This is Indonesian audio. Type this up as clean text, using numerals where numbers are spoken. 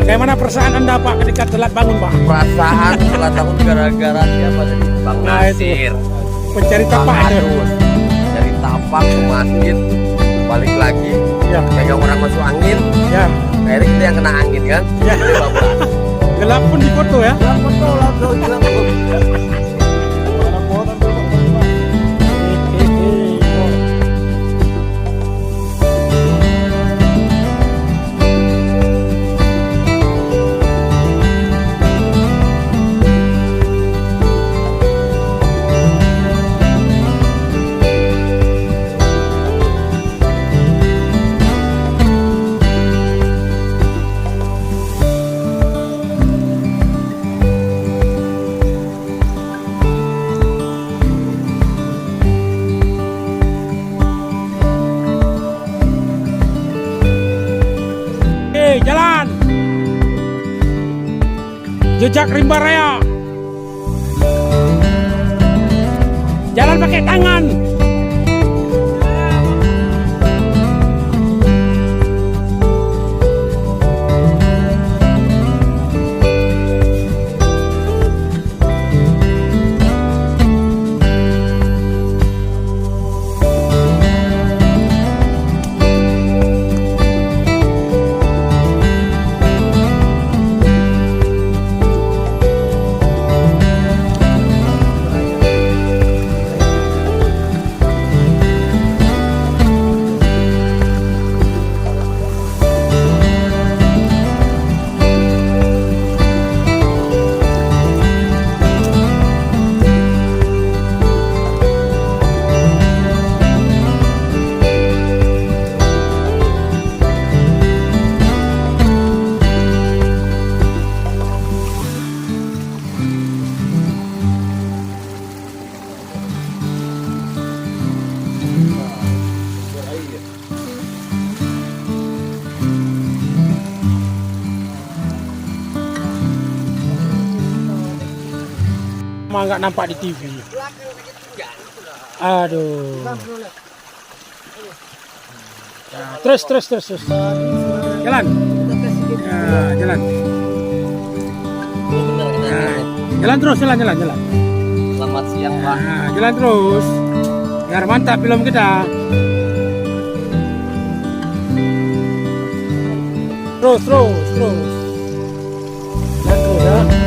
Bagaimana perasaan Anda Pak ketika telat bangun Pak? Perasaan telat bangun gara-gara siapa tadi? Bang Nah, itu. Nasir. Pencari Bang tapak itu. Adus. Dari tapak ke masjid, balik lagi, Ya, pegang orang masuk angin, ya, akhirnya kita yang kena angin kan? ya. Jadi bablas. Gelap pun di foto ya. Gelap betul, langsung gelap betul. Jalan jejak rimba raya, jalan pakai tangan. Mah nggak nampak di TV. Aduh. Ya, terus. Jalan. Ya, jalan. Ya, jalan terus, jalan. Selamat siang Pak. Nah, jalan terus. Biar mantap film kita. Terus. Jalan terus ya.